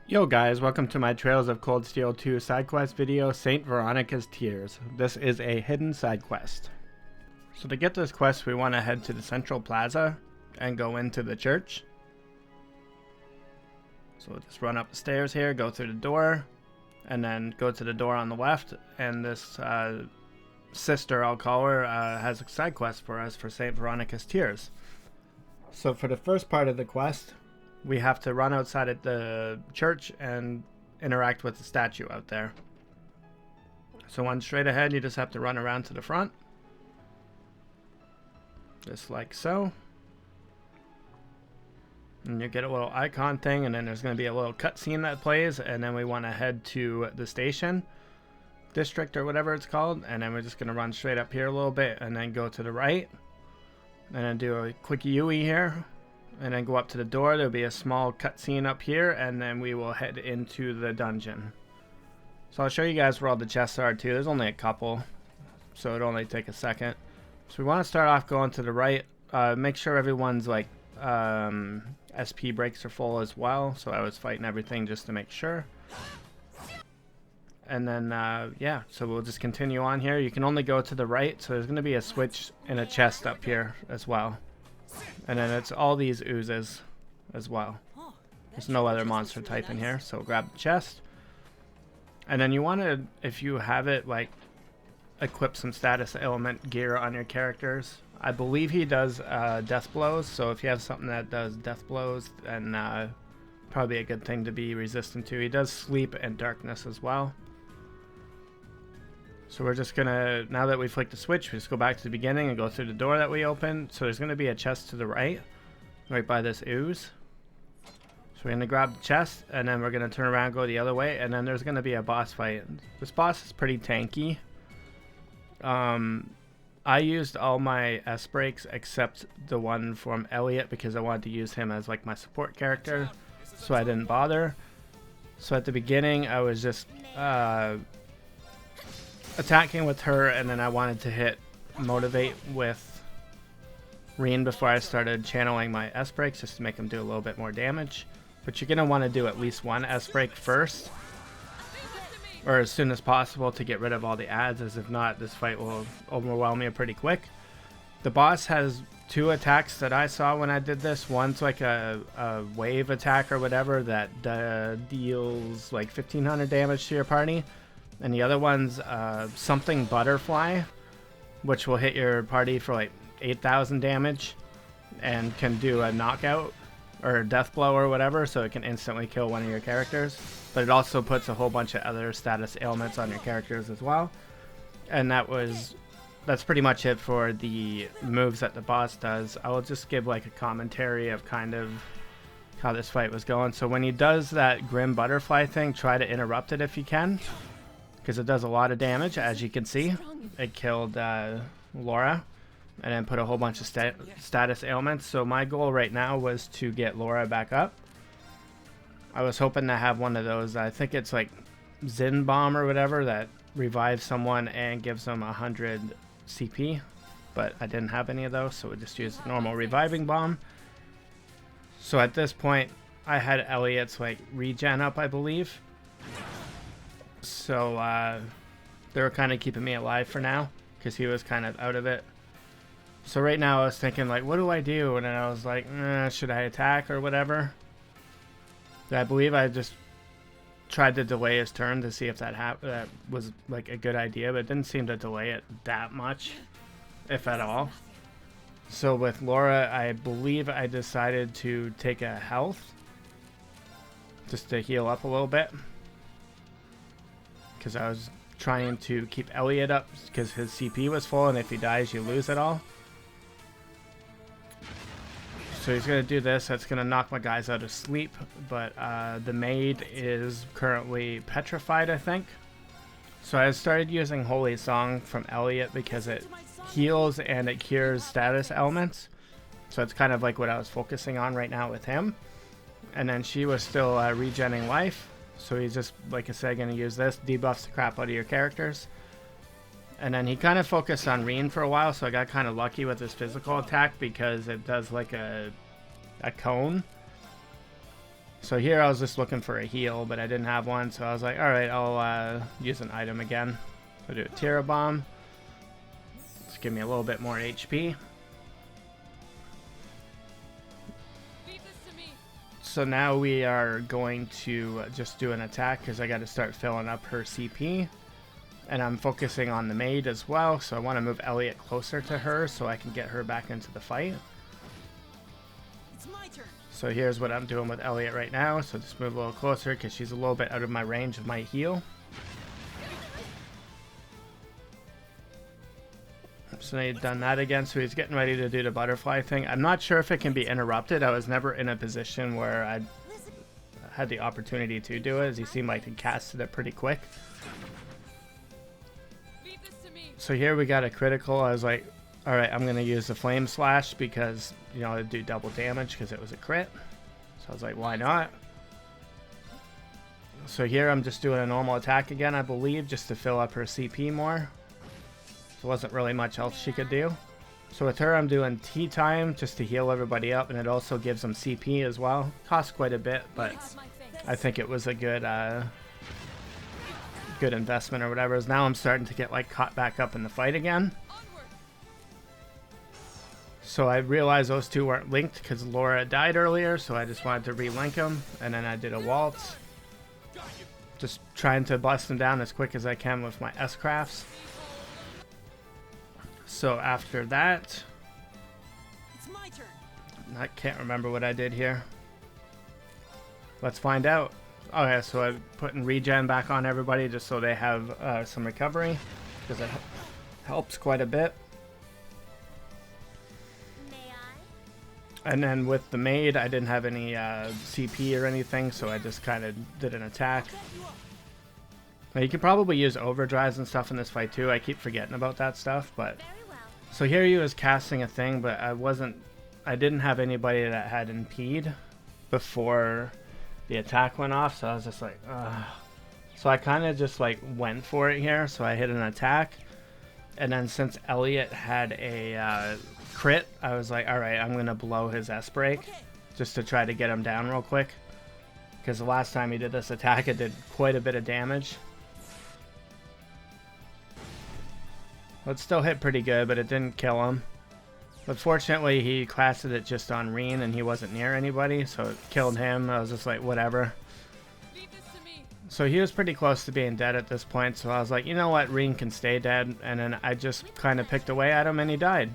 Yo guys, welcome to my Trails of Cold Steel 2 side quest video, St. Veronica's Tears. This is a hidden side quest. So to get this quest, we want to head to the central plaza and go into the church. So we'll just run up the stairs here, go through the door, and then go to the door on the left, and this sister, I'll call her, has a side quest for us for St. Veronica's Tears. So for the first part of the quest, we have to run outside at the church and interact with the statue out there. So one straight ahead, you just have to run around to the front. Just like so. And you get a little icon thing, and then there's going to be a little cutscene that plays, and then we want to head to the station district or whatever it's called, and then we're just going to run straight up here a little bit and then go to the right. And then do a quick UE here. And then go up to the door. There'll be a small cutscene up here, and then we will head into the dungeon. So I'll show you guys where all the chests are too. There's only a couple, so it'll only take a second. So we want to start off going to the right. Make sure everyone's like SP breaks are full as well. So I was fighting everything just to make sure. And then yeah, so we'll just continue on here. You can only go to the right, so there's going to be a switch and a chest up here as well. And then it's all these oozes as well. There's no other monster type in here, so grab the chest. And then you want to, if you have it, like equip some status element gear on your characters. I believe he does death blows, so if you have something that does death blows, then probably a good thing to be resistant to. He does sleep and darkness as well. So we're just gonna, now that we flicked the switch, we just go back to the beginning and go through the door that we opened. So there's gonna be a chest to the right by this ooze. So we're gonna grab the chest, and then we're gonna turn around and go the other way, and then there's gonna be a boss fight. This boss is pretty tanky. I used all my S breaks except the one from Elliot because I wanted to use him as like my support character, so I didn't bother. So at the beginning I was just attacking with her, and then I wanted to hit motivate with Reen before I started channeling my S breaks just to make him do a little bit more damage. But you're gonna want to do at least one S break first, or as soon as possible, to get rid of all the adds, as if not, this fight will overwhelm you pretty quick. The boss has two attacks that I saw when I did this. One's like a wave attack or whatever that deals like 1500 damage to your party. And the other one's something butterfly, which will hit your party for like 8,000 damage and can do a knockout or a death blow or whatever, so it can instantly kill one of your characters. But it also puts a whole bunch of other status ailments on your characters as well. And that's pretty much it for the moves that the boss does. I will just give like a commentary of kind of how this fight was going. So when he does that grim butterfly thing, try to interrupt it if you can, because it does a lot of damage. As you can see, it killed Laura and then put a whole bunch of status ailments. So my goal right now was to get Laura back up. I was hoping to have one of those, I think it's like Zin Bomb or whatever, that revives someone and gives them 100 CP, but I didn't have any of those, so we just used normal reviving bomb. So at this point I had Elliot's like regen up, I believe. So they were kind of keeping me alive for now because he was kind of out of it. So right now I was thinking like, what do I do? And then I was like, should I attack or whatever? I believe I just tried to delay his turn to see if that was like a good idea, but it didn't seem to delay it that much, if at all. So with Laura, I believe I decided to take a health just to heal up a little bit, because I was trying to keep Elliot up because his CP was full, and if he dies you lose it all. So he's going to do this. That's going to knock my guys out of sleep, but the maid is currently petrified, I think. So I started using Holy Song from Elliot because it heals and it cures status elements. So it's kind of like what I was focusing on right now with him. And then she was still regenerating life. So he's just, like I said, going to use this. Debuffs the crap out of your characters. And then he kind of focused on Reen for a while, so I got kind of lucky with his physical attack because it does like a cone. So here I was just looking for a heal, but I didn't have one, so I was like, alright, I'll use an item again. I'll do a Tira Bomb. Just give me a little bit more HP. So now we are going to just do an attack because I got to start filling up her CP. And I'm focusing on the maid as well, so I want to move Elliot closer to her so I can get her back into the fight. It's my turn. So here's what I'm doing with Elliot right now. So just move a little closer because she's a little bit out of my range of my heal. So now he's done that again, so he's getting ready to do the butterfly thing. I'm not sure if it can be interrupted. I was never in a position where I had the opportunity to do it, as he seemed like he casted it pretty quick. So here we got a critical. I was like, alright, I'm going to use the Flame Slash because, you know, it'd do double damage because it was a crit. So I was like, why not? So here I'm just doing a normal attack again, I believe, just to fill up her CP more. There wasn't really much else she could do. So with her I'm doing tea time just to heal everybody up, and it also gives them CP as well. Costs quite a bit, but I think it was a good good investment or whatever. As now I'm starting to get like caught back up in the fight again. So I realized those two weren't linked because Laura died earlier, so I just wanted to re-link them, and then I did a waltz. Just trying to bust them down as quick as I can with my S-crafts. So after that, It's my turn. I can't remember what I did here. Let's find out. Okay, so I'm putting regen back on everybody just so they have some recovery, because it helps quite a bit. May I? And then with the maid, I didn't have any CP or anything, so I just kind of did an attack. Now you can probably use overdrives and stuff in this fight too. I keep forgetting about that stuff, but Very well. so here he was casting a thing, but I didn't have anybody that had impede before the attack went off, so I was just like, ugh. So I kind of just like went for it here, so I hit an attack, and then since Elliot had a crit, I was like, alright, I'm gonna blow his S break just to try to get him down real quick, because the last time he did this attack it did quite a bit of damage. It still hit pretty good, but it didn't kill him. But fortunately, he casted it just on Reen, and he wasn't near anybody, so it killed him. I was just like, whatever. So he was pretty close to being dead at this point, so I was like, you know what, Reen can stay dead. And then I just kind of picked away at him, and he died.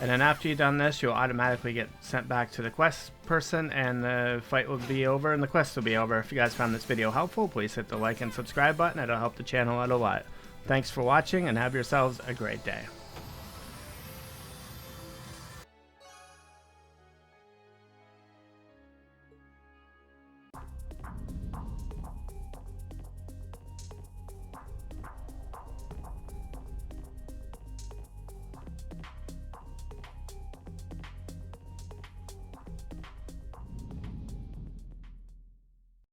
And then after you've done this, you'll automatically get sent back to the quest person, and the fight will be over, and the quest will be over. If you guys found this video helpful, please hit the like and subscribe button. It'll help the channel out a lot. Thanks for watching, and have yourselves a great day.